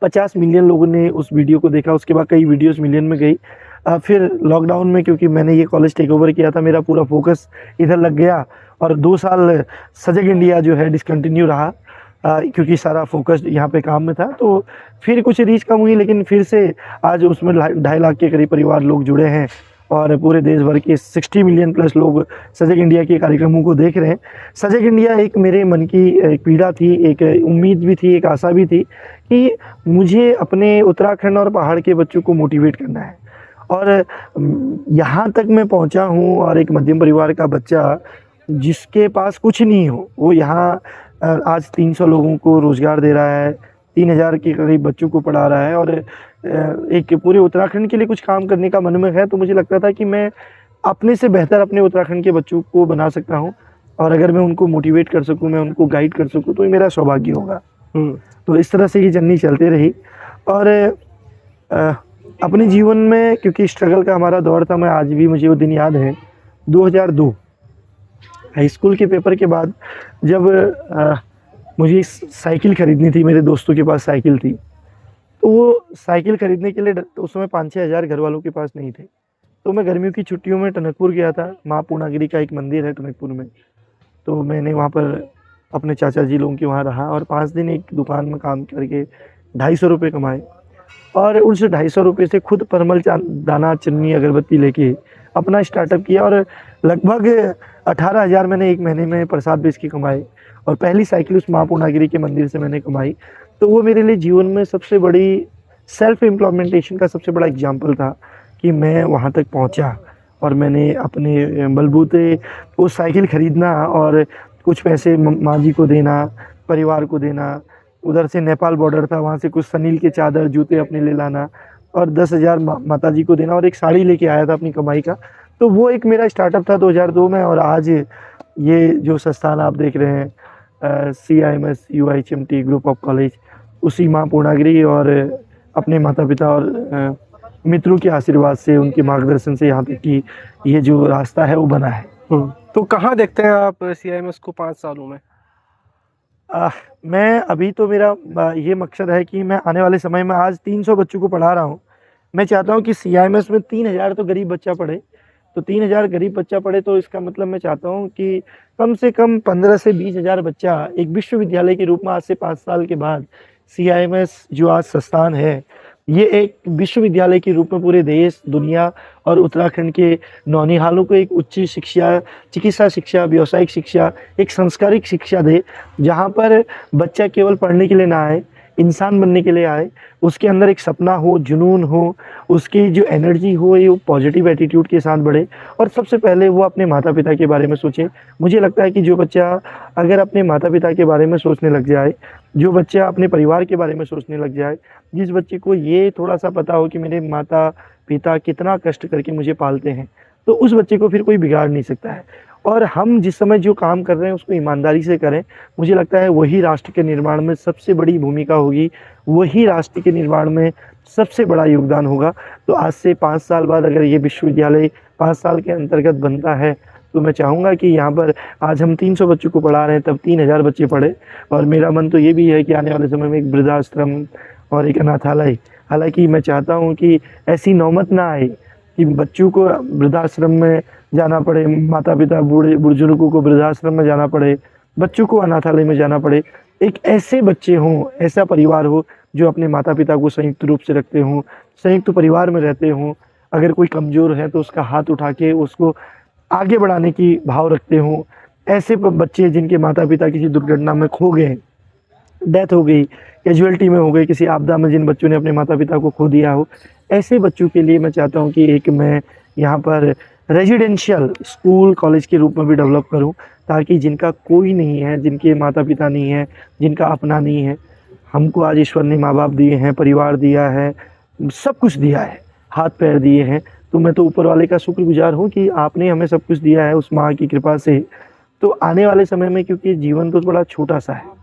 50 मिलियन लोगों ने उस वीडियो को देखा, उसके बाद कई वीडियोस मिलियन में गई। फिर लॉकडाउन में क्योंकि मैंने ये कॉलेज टेक ओवर किया था, मेरा पूरा फोकस इधर लग गया और 2 साल सजग इंडिया जो है डिसकंटिन्यू रहा, क्योंकि सारा फोकस यहाँ पे काम में था। तो फिर कुछ रीच कम हुई, लेकिन फिर से आज उसमें 2.5 लाख के करीब परिवार लोग जुड़े हैं और पूरे देश भर के 60 मिलियन प्लस लोग सजग इंडिया के कार्यक्रमों को देख रहे हैं। सजग इंडिया एक मेरे मन की एक पीड़ा थी, एक उम्मीद भी थी, एक आशा भी थी कि मुझे अपने उत्तराखंड और पहाड़ के बच्चों को मोटिवेट करना है। और यहाँ तक मैं पहुँचा हूँ और एक मध्यम परिवार का बच्चा जिसके पास कुछ नहीं हो, वो यहाँ आज 300 लोगों को रोज़गार दे रहा है, 3000 के करीब बच्चों को पढ़ा रहा है और एक पूरे उत्तराखंड के लिए कुछ काम करने का मन में है। तो मुझे लगता था कि मैं अपने से बेहतर अपने उत्तराखंड के बच्चों को बना सकता हूँ और अगर मैं उनको मोटिवेट कर सकूँ, मैं उनको गाइड कर सकूँ, तो ये मेरा सौभाग्य होगा। तो इस तरह से ये जर्नी चलती रही और अपने जीवन में क्योंकि स्ट्रगल का हमारा दौर था, मैं आज भी मुझे वो दिन याद है 2002 हाई स्कूल के पेपर के बाद जब मुझे साइकिल ख़रीदनी थी, मेरे दोस्तों के पास साइकिल थी, तो वो साइकिल ख़रीदने के लिए तो उस समय 5-6 हज़ार घर वालों के पास नहीं थे। तो मैं गर्मियों की छुट्टियों में टनकपुर गया था, माँ पूर्णागिरी का एक मंदिर है टनकपुर में, तो मैंने वहाँ पर अपने चाचा जी लोगों के वहाँ रहा और 5 दिन एक दुकान में काम करके 250 रुपये कमाए और उस 250 रुपये से खुद परमल दाना चन्नी अगरबत्ती लेके अपना स्टार्टअप किया और लगभग 18,000 मैंने एक महीने में प्रसाद बेच के कमाए और पहली साइकिल उस माँ पूर्णागिरी के मंदिर से मैंने कमाई। तो वो मेरे लिए जीवन में सबसे बड़ी सेल्फ इम्प्लीमेंटेशन का सबसे बड़ा एग्जाम्पल था कि मैं वहाँ तक पहुँचा और मैंने अपने बलबूते वो साइकिल ख़रीदना और कुछ पैसे माँ जी को देना, परिवार को देना, उधर से नेपाल बॉर्डर था, वहाँ से कुछ सनील के चादर जूते अपने ले लाना और 10,000 माता जी को देना और एक साड़ी लेके आया था अपनी कमाई का। तो वो एक मेरा स्टार्टअप था 2002 में और आज ये जो संस्थान आप देख रहे हैं CIMS UIHMT group of college, उसी माँ पूर्णागिरी और अपने माता पिता और मित्रों के आशीर्वाद से, उनके मार्गदर्शन से यहाँ तक कि ये जो रास्ता है वो बना है। तो कहाँ देखते हैं आप CIMS को 5 सालों में? मैं अभी तो मेरा ये मकसद है कि मैं आने वाले समय में आज 300 बच्चों को पढ़ा रहा हूँ। मैं चाहता हूँ कि CIMS में 3000 तो गरीब बच्चा पढ़े, तो 3000 गरीब बच्चा पढ़े तो इसका मतलब मैं चाहता हूँ कि कम से कम 15 से 20,000 बच्चा एक विश्वविद्यालय के रूप में आज से 5 साल के बाद CIMS जो आज संस्थान है, ये एक विश्वविद्यालय के रूप में पूरे देश, दुनिया और उत्तराखंड के नौनिहालों को एक उच्च शिक्षा, चिकित्सा शिक्षा, व्यावसायिक शिक्षा, एक संस्कारिक शिक्षा दे, जहाँ पर बच्चा केवल पढ़ने के लिए ना आए, इंसान बनने के लिए आए, उसके अंदर एक सपना हो, जुनून हो, उसकी जो एनर्जी हो ये पॉजिटिव एटीट्यूड के साथ बढ़े और सबसे पहले वो अपने माता पिता के बारे में सोचे। मुझे लगता है कि जो बच्चा अगर अपने माता पिता के बारे में सोचने लग जाए, जो बच्चा अपने परिवार के बारे में सोचने लग जाए, जिस बच्चे को ये थोड़ा सा पता हो कि मेरे माता पिता कितना कष्ट करके मुझे पालते हैं, तो उस बच्चे को फिर कोई बिगाड़ नहीं सकता है। और हम जिस समय जो काम कर रहे हैं उसको ईमानदारी से करें, मुझे लगता है वही राष्ट्र के निर्माण में सबसे बड़ी भूमिका होगी, वही राष्ट्र के निर्माण में सबसे बड़ा योगदान होगा। तो आज से 5 साल बाद अगर ये विश्वविद्यालय 5 साल के अंतर्गत बनता है तो मैं चाहूँगा कि यहाँ पर आज हम 300 बच्चों को पढ़ा रहे हैं, तब 3000 बच्चे पढ़े और मेरा मन तो ये भी है कि आने वाले समय में एक वृद्धाश्रम और एक अनाथालय, हालांकि मैं चाहता हूँ कि ऐसी नौबत ना आए कि बच्चों को वृद्धाश्रम में जाना पड़े, माता पिता बूढ़े बुजुर्गों को वृद्धाश्रम में जाना पड़े, बच्चों को अनाथालय में जाना पड़े। एक ऐसे बच्चे हों, ऐसा परिवार हो जो अपने माता पिता को संयुक्त रूप से रखते हों, संयुक्त परिवार में रहते हों, अगर कोई कमज़ोर है तो उसका हाथ उठा के उसको आगे बढ़ाने की भाव रखते हों। ऐसे बच्चे जिनके माता पिता किसी दुर्घटना में खो गए, डेथ हो गई, कैजुअल्टी में हो गई, किसी आपदा में जिन बच्चों ने अपने माता पिता को खो दिया हो, ऐसे बच्चों के लिए मैं चाहता हूँ कि एक मैं यहाँ पर रेजिडेंशियल स्कूल कॉलेज के रूप में भी डेवलप करूँ, ताकि जिनका कोई नहीं है, जिनके माता पिता नहीं है, जिनका अपना नहीं है, हमको आज ईश्वर ने माँ बाप दिए हैं, परिवार दिया है, सब कुछ दिया है, हाथ पैर दिए हैं, तो मैं तो ऊपर वाले का शुक्रगुजार हूँ कि आपने हमें सब कुछ दिया है उस माँ की कृपा से। तो आने वाले समय में, क्योंकि जीवन तो बड़ा छोटा सा है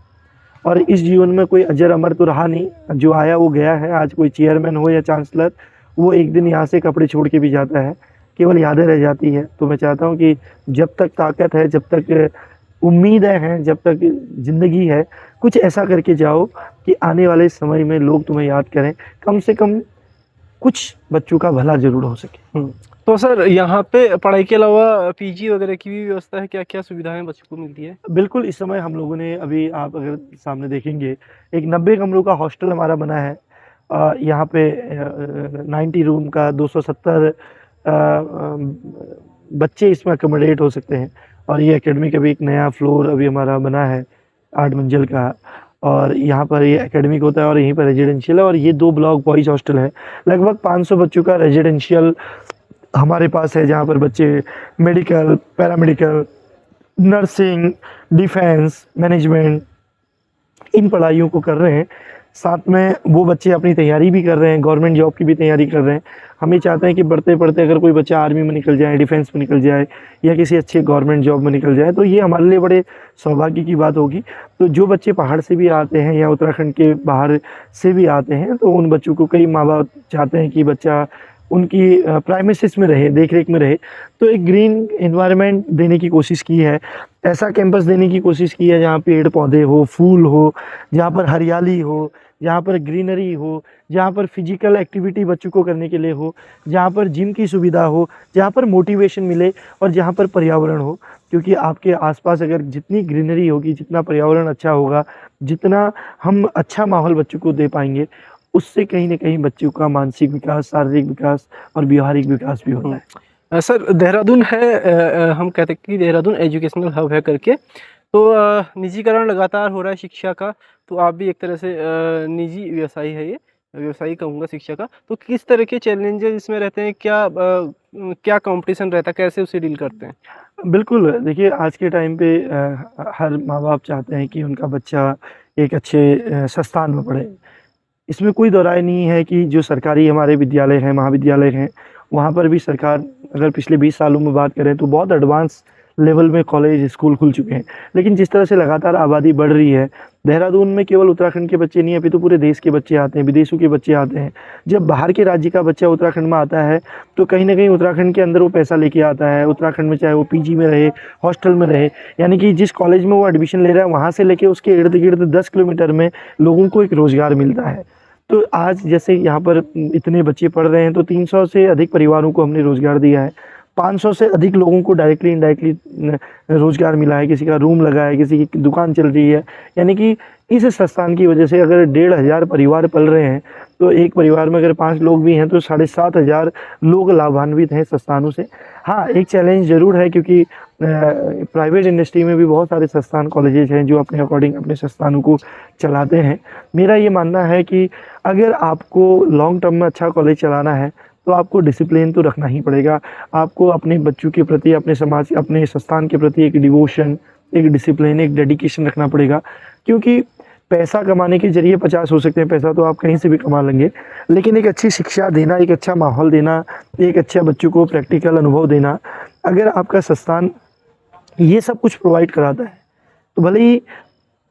और इस जीवन में कोई अजर अमर तो रहा नहीं, जो आया वो गया है। आज कोई चेयरमैन हो या चांसलर, वो एक दिन यहाँ से कपड़े छोड़ के भी जाता है, केवल यादें रह जाती है। तो मैं चाहता हूँ कि जब तक ताकत है, जब तक उम्मीदें हैं, जब तक ज़िंदगी है, कुछ ऐसा करके जाओ कि आने वाले समय में लोग तुम्हें याद करें। कम से कम कुछ बच्चों का भला ज़रूर हो सके। तो सर यहाँ पे पढ़ाई के अलावा पीजी वगैरह की भी व्यवस्था है? क्या-क्या सुविधाएँ बच्चों को मिलती है? बिल्कुल, इस समय हम लोगों ने अभी आप अगर सामने देखेंगे, एक 90 कमरों का हॉस्टल हमारा बना है। यहाँ पे 90 रूम का 270 बच्चे इसमें अकोमोडेट हो सकते हैं और ये एकेडमी का भी एक नया फ्लोर अभी हमारा बना है 8 मंजिल का और यहाँ पर ये एकेडमिक होता है और यहीं पर रेजिडेंशियल है और ये 2 ब्लॉक बॉयज़ हॉस्टल है। लगभग 500 बच्चों का रेजिडेंशियल हमारे पास है, जहाँ पर बच्चे medical, paramedical, nursing, defence, management इन पढ़ाइयों को कर रहे हैं। साथ में वो बच्चे अपनी तैयारी भी कर रहे हैं, गवर्नमेंट जॉब की भी तैयारी कर रहे हैं। हम ये चाहते हैं कि पढ़ते-पढ़ते अगर कोई बच्चा आर्मी में निकल जाए, डिफेंस में निकल जाए या किसी अच्छे गवर्नमेंट जॉब में निकल जाए, तो ये हमारे लिए बड़े सौभाग्य की बात होगी। तो जो बच्चे पहाड़ से भी आते हैं या उत्तराखंड के बाहर से भी आते हैं, तो उन बच्चों को कई माँ-बाप चाहते हैं कि बच्चा उनकी प्राइमेसिस में रहे, देख-रेख में रहे, तो एक ग्रीन एनवायरनमेंट देने की कोशिश की है। ऐसा कैंपस देने की कोशिश की है जहाँ पेड़-पौधे हो, फूल हो, जहाँ पर हरियाली हो, जहाँ पर ग्रीनरी हो, जहाँ पर फिजिकल एक्टिविटी बच्चों को करने के लिए हो, जहाँ पर जिम की सुविधा हो, जहाँ पर मोटिवेशन मिले और जहाँ पर पर्यावरण हो। क्योंकि आपके आस-पास अगर जितनी ग्रीनरी होगी, जितना पर्यावरण अच्छा होगा, जितना हम अच्छा माहौल बच्चों को दे पाएँगे, उससे कहीं न कहीं बच्चों का मानसिक विकास, शारीरिक विकास और व्यावहारिक विकास भी होता है। सर देहरादून है हम कहते हैं कि देहरादून एजुकेशनल हब है करके, तो निजीकरण लगातार हो रहा है शिक्षा का, तो आप भी एक तरह से निजी व्यवसायी है ये, व्यवसायी कहूँगा शिक्षा का, तो किस तरह के चैलेंजेस इसमें रहते हैं? क्या कॉम्पिटिशन रहता है? कैसे उसे डील करते हैं? बिल्कुल, देखिए आज के टाइम पे हर माँ-बाप चाहते हैं कि उनका बच्चा एक अच्छे संस्थान में पढ़े। इसमें कोई दो राय नहीं है कि जो सरकारी हमारे विद्यालय हैं, महाविद्यालय हैं, वहाँ पर भी सरकार अगर पिछले 20 सालों में बात करें तो बहुत एडवांस लेवल में कॉलेज, स्कूल खुल चुके हैं। लेकिन जिस तरह से लगातार आबादी बढ़ रही है, देहरादून में केवल उत्तराखंड के बच्चे नहीं, अभी तो पूरे देश के बच्चे आते हैं, विदेशों के बच्चे आते हैं। जब बाहर के राज्य का बच्चा उत्तराखंड में आता है, तो कहीं न कहीं उत्तराखंड के अंदर वो पैसा लेके आता है। उत्तराखंड में चाहे वो पीजी में रहे, हॉस्टल में रहे, यानी कि जिस कॉलेज में वो एडमिशन ले रहा है, वहाँ से लेके उसके इर्द-गिर्द 10 किलोमीटर में लोगों को एक रोज़गार मिलता है। तो आज जैसे यहाँ पर इतने बच्चे पढ़ रहे हैं, तो 300 से अधिक परिवारों को हमने रोज़गार दिया है। 500 से अधिक लोगों को डायरेक्टली इनडायरेक्टली रोज़गार मिला है, किसी का रूम लगा है, किसी की दुकान चल रही है। यानी कि इस संस्थान की वजह से अगर 1500 परिवार पल रहे हैं, तो एक परिवार में अगर 5 लोग भी हैं, तो 7500 लोग लाभान्वित हैं संस्थानों से। हाँ, एक चैलेंज ज़रूर है क्योंकि प्राइवेट इंडस्ट्री में भी बहुत सारे संस्थान, कॉलेजेस हैं जो अपने अकॉर्डिंग अपने संस्थानों को चलाते हैं। मेरा ये मानना है कि अगर आपको लॉन्ग टर्म में अच्छा कॉलेज चलाना है, तो आपको डिसिप्लिन तो रखना ही पड़ेगा। आपको अपने बच्चों के प्रति, अपने समाज, अपने संस्थान के प्रति एक डिवोशन, एक डिसिप्लिन, एक डेडिकेशन रखना पड़ेगा। क्योंकि पैसा कमाने के ज़रिए 50 हो सकते हैं, पैसा तो आप कहीं से भी कमा लेंगे। लेकिन एक अच्छी शिक्षा देना, एक अच्छा माहौल देना, एक अच्छा बच्चों को प्रैक्टिकल अनुभव देना, अगर आपका संस्थान ये सब कुछ प्रोवाइड कराता है, तो भले ही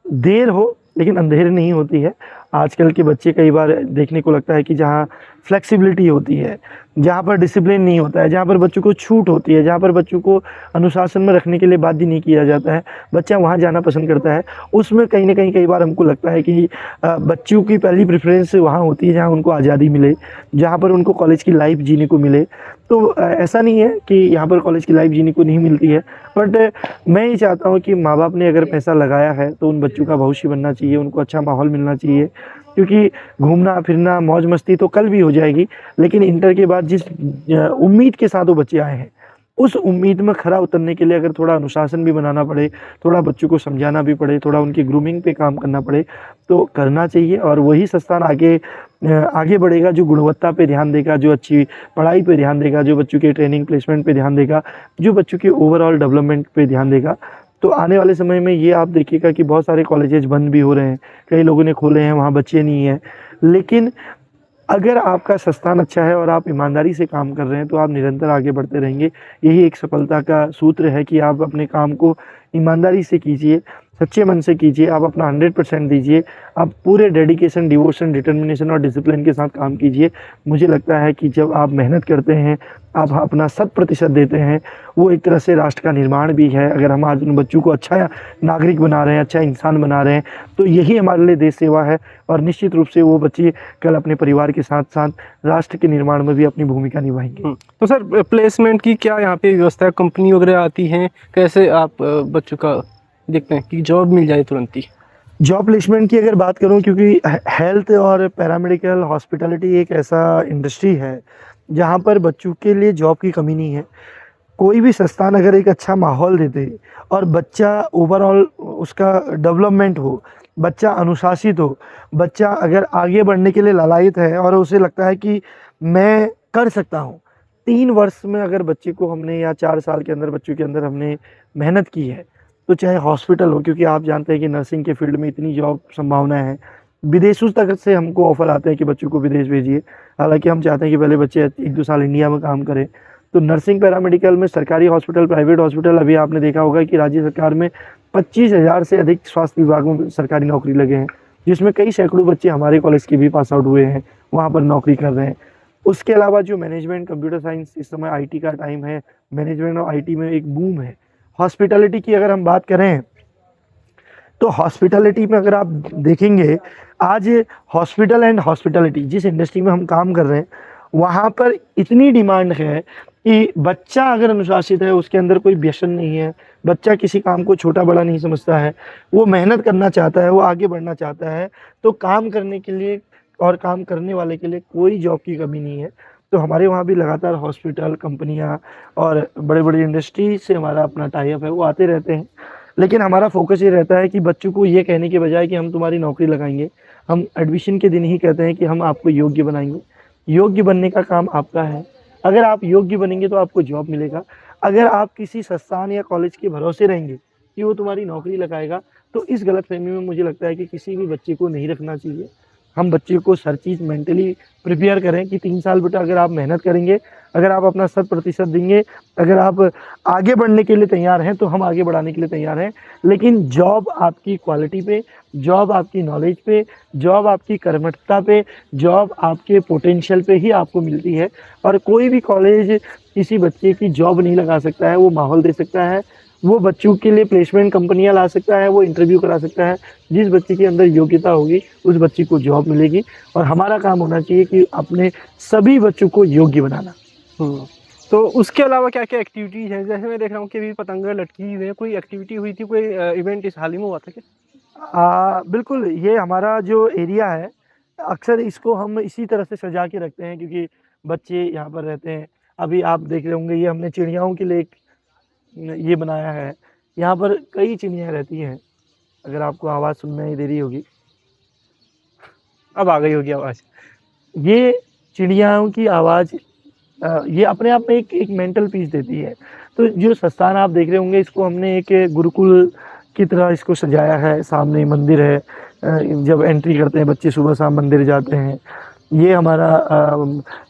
देर हो लेकिन अंधेर नहीं होती है। आजकल के बच्चे कई बार देखने को लगता है कि जहाँ फ्लेक्सिबिलिटी होती है, जहाँ पर डिसिप्लिन नहीं होता है, जहाँ पर बच्चों को छूट होती है, जहाँ पर बच्चों को अनुशासन में रखने के लिए बाध्य नहीं किया जाता है, बच्चा वहाँ जाना पसंद करता है। उसमें कहीं न कहीं कई बार हमको लगता है कि बच्चों की पहली प्रेफ़रेंस वहाँ होती है जहाँ उनको आज़ादी मिले, जहाँ पर उनको कॉलेज की लाइफ़ जीने को मिले। तो ऐसा नहीं है कि यहाँ पर कॉलेज की लाइफ़ जीने को नहीं मिलती है, बट मैं ये चाहता हूँ कि माँ-बाप ने अगर पैसा लगाया है, तो उन बच्चों का भविष्य बनना चाहिए, उनको अच्छा माहौल मिलना चाहिए। क्योंकि घूमना-फिरना, मौज-मस्ती तो कल भी हो जाएगी, लेकिन इंटर के बाद जिस उम्मीद के साथ वो बच्चे आए हैं, उस उम्मीद में खरा उतरने के लिए अगर थोड़ा अनुशासन भी बनाना पड़े, थोड़ा बच्चों को समझाना भी पड़े, थोड़ा उनकी ग्रूमिंग पे काम करना पड़े, तो करना चाहिए। और वही संस्थान आगे बढ़ेगा जो गुणवत्ता पे ध्यान देगा, जो अच्छी पढ़ाई पे ध्यान देगा, जो बच्चों के ट्रेनिंग प्लेसमेंट पे ध्यान देगा, जो बच्चों के ओवरऑल डेवलपमेंट पे ध्यान देगा। तो आने वाले समय में ये आप देखिएगा कि बहुत सारे कॉलेजेस बंद भी हो रहे हैं, कई लोगों ने खोले हैं, वहाँ बच्चे नहीं हैं। लेकिन अगर आपका संस्थान अच्छा है और आप ईमानदारी से काम कर रहे हैं, तो आप निरंतर आगे बढ़ते रहेंगे। यही एक सफलता का सूत्र है कि आप अपने काम को ईमानदारी से कीजिए। सच्चे मन से कीजिए, आप अपना 100% दीजिए, आप पूरे डेडिकेशन, डिवोशन, डिटर्मिनेशन और डिसिप्लिन के साथ काम कीजिए। मुझे लगता है कि जब आप मेहनत करते हैं, आप अपना 100% देते हैं, वो एक तरह से राष्ट्र का निर्माण भी है। अगर हम आज उन बच्चों को अच्छा नागरिक बना रहे हैं, अच्छा इंसान बना रहे हैं, तो यही हमारे लिए देश सेवा है। और निश्चित रूप से वो बच्चे कल अपने परिवार के साथ-साथ राष्ट्र के निर्माण में भी अपनी भूमिका निभाएँगे। तो सर प्लेसमेंट की क्या यहाँ पे व्यवस्था है? कंपनी वगैरह आती हैं? कैसे आप बच्चों का देखते हैं कि जॉब मिल जाए तुरंत ही? जॉब प्लेसमेंट की अगर बात करूं, क्योंकि हेल्थ और पैरामेडिकल हॉस्पिटैलिटी एक ऐसा इंडस्ट्री है जहां पर बच्चों के लिए जॉब की कमी नहीं है। कोई भी संस्थान अगर एक अच्छा माहौल दे दे और बच्चा ओवरऑल उसका डेवलपमेंट हो, बच्चा अनुशासित हो, बच्चा अगर आगे बढ़ने के लिए लालायित है और उसे लगता है कि मैं कर सकता हूँ, 3 वर्ष में अगर बच्चे को हमने या 4 साल के अंदर बच्चों के अंदर हमने मेहनत की है, तो चाहे हॉस्पिटल हो, क्योंकि आप जानते हैं कि नर्सिंग के फील्ड में इतनी जॉब संभावनाएं हैं, विदेशों तक से हमको ऑफर आते हैं कि बच्चों को विदेश भेजिए। हालांकि हम चाहते हैं कि पहले बच्चे 1-2 साल इंडिया में काम करें। तो नर्सिंग, पैरामेडिकल में सरकारी हॉस्पिटल, प्राइवेट हॉस्पिटल, अभी आपने देखा होगा कि राज्य सरकार में 25,000 से अधिक स्वास्थ्य विभागों में सरकारी नौकरी लगे हैं, जिसमें कई सैकड़ों बच्चे हमारे कॉलेज के भी पास आउट हुए हैं, वहाँ पर नौकरी कर रहे हैं। उसके अलावा जो मैनेजमेंट, कंप्यूटर साइंस, इस समय आईटी का टाइम है, मैनेजमेंट और आईटी में एक बूम है। हॉस्पिटैलिटी की अगर हम बात करें, तो हॉस्पिटैलिटी में अगर आप देखेंगे, आज हॉस्पिटल एंड हॉस्पिटैलिटी जिस इंडस्ट्री में हम काम कर रहे हैं, वहाँ पर इतनी डिमांड है कि बच्चा अगर अनुशासित है, उसके अंदर कोई व्यसन नहीं है, बच्चा किसी काम को छोटा बड़ा नहीं समझता है, वो मेहनत करना चाहता है, वो आगे बढ़ना चाहता है, तो काम करने के लिए और काम करने वाले के लिए कोई जॉब की कमी नहीं है। तो हमारे वहाँ भी लगातार हॉस्पिटल, कंपनियाँ और बड़े-बड़े इंडस्ट्री से हमारा अपना टाई अप है, वो आते रहते हैं। लेकिन हमारा फ़ोकस ये रहता है कि बच्चों को ये कहने के बजाय कि हम तुम्हारी नौकरी लगाएँगे, हम एडमिशन के दिन ही कहते हैं कि हम आपको योग्य बनाएँगे। योग्य बनने का काम आपका है। अगर आप योग्य बनेंगे तो आपको जॉब मिलेगा। अगर आप किसी संस्थान या कॉलेज के भरोसे रहेंगे कि वो तुम्हारी नौकरी लगाएगा, तो इस गलतफ़हमी में मुझे लगता है कि किसी भी बच्चे को नहीं रखना चाहिए। हम बच्चे को हर चीज़ मेंटली प्रिपेयर करें कि 3 साल बेटा अगर आप मेहनत करेंगे, अगर आप अपना 100% देंगे, अगर आप आगे बढ़ने के लिए तैयार हैं, तो हम आगे बढ़ाने के लिए तैयार हैं। लेकिन जॉब आपकी क्वालिटी पे, जॉब आपकी नॉलेज पे, जॉब आपकी कर्मठता पे, जॉब आपके पोटेंशियल पे ही आपको मिलती है। और कोई भी कॉलेज किसी बच्चे की जॉब नहीं लगा सकता है, वो माहौल दे सकता है, वो बच्चों के लिए प्लेसमेंट कंपनियाँ ला सकता है, वो इंटरव्यू करा सकता है। जिस बच्चे के अंदर योग्यता होगी, उस बच्चे को जॉब मिलेगी। और हमारा काम होना चाहिए कि अपने सभी बच्चों को योग्य बनाना। तो उसके अलावा क्या-क्या एक्टिविटीज़ हैं? जैसे मैं देख रहा हूँ कि अभी पतंगा लटकी हुई है, कोई एक्टिविटी हुई थी, कोई इवेंट इस हाल ही में हुआ था क्या? बिल्कुल, ये हमारा जो एरिया है, अक्सर इसको हम इसी तरह से सजा के रखते हैं, क्योंकि बच्चे यहाँ पर रहते हैं। अभी आप देख रहे होंगे, ये हमने चिड़ियाओं के लिए एक ये बनाया है। यहाँ पर कई चिड़ियाँ रहती हैं, अगर आपको आवाज़ सुनाई दे रही होगी। अब आ गई होगी आवाज़। ये चिड़ियाओं की आवाज़ ये अपने आप में एक मेंटल पीस देती है। तो जो संस्थान आप देख रहे होंगे, इसको हमने एक गुरुकुल की तरह इसको सजाया है। सामने मंदिर है, जब एंट्री करते हैं बच्चे सुबह-शाम मंदिर जाते हैं। ये हमारा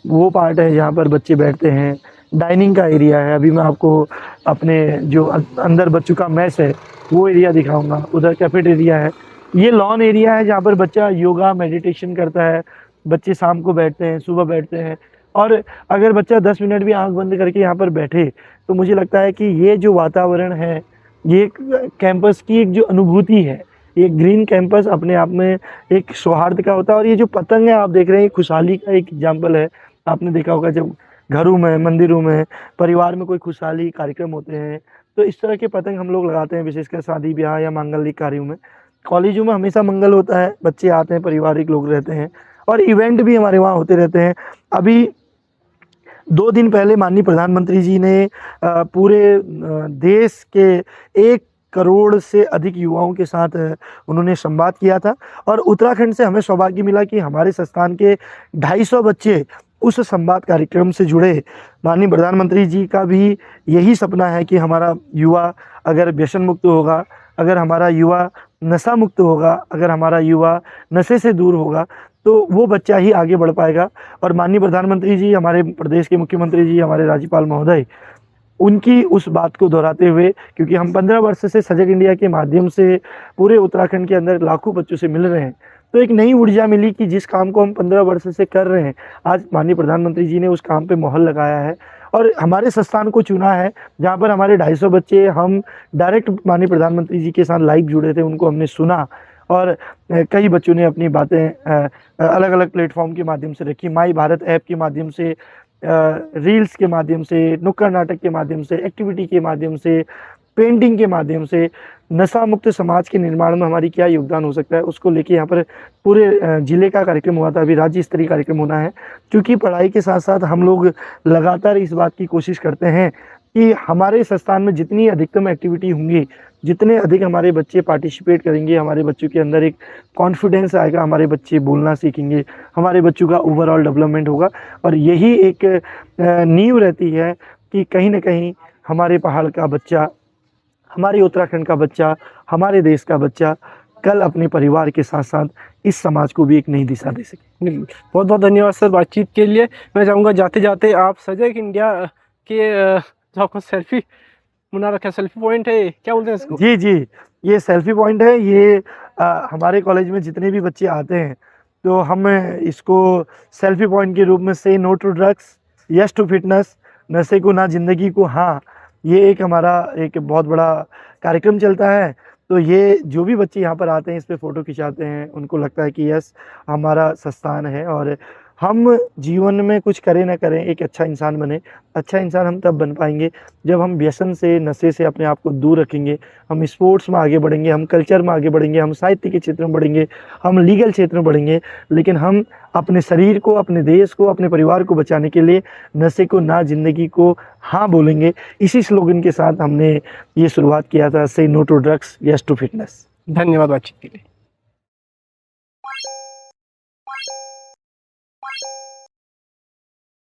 वो पार्ट है जहाँ पर बच्चे बैठते हैं। डाइनिंग का एरिया है। अभी मैं आपको अपने जो अंदर बच्चों का मेस है, वो एरिया दिखाऊँगा। उधर कैफेटेरिया है। ये लॉन एरिया है जहाँ पर बच्चा योगा, मेडिटेशन करता है। बच्चे शाम को बैठते हैं, सुबह बैठते हैं। और अगर बच्चा 10 मिनट भी आँख बंद करके यहाँ पर बैठे, तो मुझे लगता है कि ये जो वातावरण है, ये कैंपस की एक जो अनुभूति है, ये ग्रीन कैंपस अपने आप में एक सौहार्द का होता है। और ये जो पतंग है आप देख रहे हैं, खुशहाली का एक एग्जाम्पल है। आपने देखा होगा जब घरों में, मंदिरों में, परिवार में कोई खुशहाली कार्यक्रम होते हैं, तो इस तरह के पतंग हम लोग लगाते हैं, विशेषकर शादी ब्याह या मांगलिक कार्यों में। कॉलेजों में हमेशा मंगल होता है, बच्चे आते हैं, पारिवारिक लोग रहते हैं और इवेंट भी हमारे वहाँ होते रहते हैं। अभी 2 दिन पहले माननीय प्रधानमंत्री जी ने पूरे देश के 1 करोड़ से अधिक युवाओं के साथ उन्होंने संवाद किया था। और उत्तराखंड से हमें सौभाग्य मिला कि हमारे संस्थान के 250 बच्चे उस संवाद कार्यक्रम से जुड़े। माननीय प्रधानमंत्री जी का भी यही सपना है कि हमारा युवा अगर व्यसन मुक्त होगा, अगर हमारा युवा नशा मुक्त होगा, अगर हमारा युवा नशे से दूर होगा, तो वो बच्चा ही आगे बढ़ पाएगा। और माननीय प्रधानमंत्री जी, हमारे प्रदेश के मुख्यमंत्री जी, हमारे राज्यपाल महोदय उनकी उस बात को दोहराते हुए, क्योंकि हम 15 वर्ष से सजग इंडिया के माध्यम से पूरे उत्तराखंड के अंदर लाखों बच्चों से मिल रहे हैं, तो एक नई ऊर्जा मिली कि जिस काम को हम 15 वर्ष से कर रहे हैं, आज माननीय प्रधानमंत्री जी ने उस काम पे मोहर लगाया है और हमारे संस्थान को चुना है, जहाँ पर हमारे 250 बच्चे, हम डायरेक्ट माननीय प्रधानमंत्री जी के साथ लाइव जुड़े थे, उनको हमने सुना और कई बच्चों ने अपनी बातें अलग अलग प्लेटफॉर्म के माध्यम से रखी, माई भारत ऐप के माध्यम से, रील्स के माध्यम से, नुक्कड़ नाटक के माध्यम से, एक्टिविटी के माध्यम से, पेंटिंग के माध्यम से नशा मुक्त समाज के निर्माण में हमारी क्या योगदान हो सकता है, उसको लेके यहाँ पर पूरे जिले का कार्यक्रम हुआ था। अभी राज्य स्तरीय कार्यक्रम होना है, क्योंकि पढ़ाई के साथ साथ हम लोग लगातार इस बात की कोशिश करते हैं कि हमारे संस्थान में जितनी अधिकतम एक्टिविटी होंगी, जितने अधिक हमारे बच्चे पार्टिसिपेट करेंगे, हमारे बच्चों के अंदर एक कॉन्फिडेंस आएगा, हमारे बच्चे बोलना सीखेंगे, हमारे बच्चों का ओवरऑल डेवलपमेंट होगा। और यही एक नींव रहती है कि कहीं ना कहीं हमारे पहाड़ का बच्चा, हमारे उत्तराखंड का बच्चा, हमारे देश का बच्चा कल अपने परिवार के साथ साथ इस समाज को भी एक नई दिशा दे सके। बिल्कुल, बहुत बहुत धन्यवाद सर बातचीत के लिए। मैं चाहूँगा जाते जाते आप सजग इंडिया के जो आपको सेल्फी बना रखा है, सेल्फी पॉइंट है, क्या बोलते हैं इसको? जी जी, ये सेल्फी पॉइंट है। ये हमारे कॉलेज में जितने भी बच्चे आते हैं तो हम इसको सेल्फी पॉइंट के रूप में say no to drugs, yes to fitness, नशे को ना, जिंदगी को हाँ, ये एक हमारा एक बहुत बड़ा कार्यक्रम चलता है। तो ये जो भी बच्चे यहाँ पर आते हैं, इस पे फ़ोटो खिंचाते हैं, उनको लगता है कि यस हमारा संस्थान है और हम जीवन में कुछ करें ना करें, एक अच्छा इंसान बने। अच्छा इंसान हम तब बन पाएंगे जब हम व्यसन से, नशे से अपने आप को दूर रखेंगे, हम स्पोर्ट्स में आगे बढ़ेंगे, हम कल्चर में आगे बढ़ेंगे, हम साहित्य के क्षेत्र में बढ़ेंगे, हम लीगल क्षेत्र में बढ़ेंगे, लेकिन हम अपने शरीर को, अपने देश को, अपने परिवार को बचाने के लिए नशे को ना, जिंदगी को हाँ बोलेंगे। इसी स्लोगन के साथ हमने ये शुरुआत किया था, say no to drugs, yes to fitness. धन्यवाद बातचीत के लिए।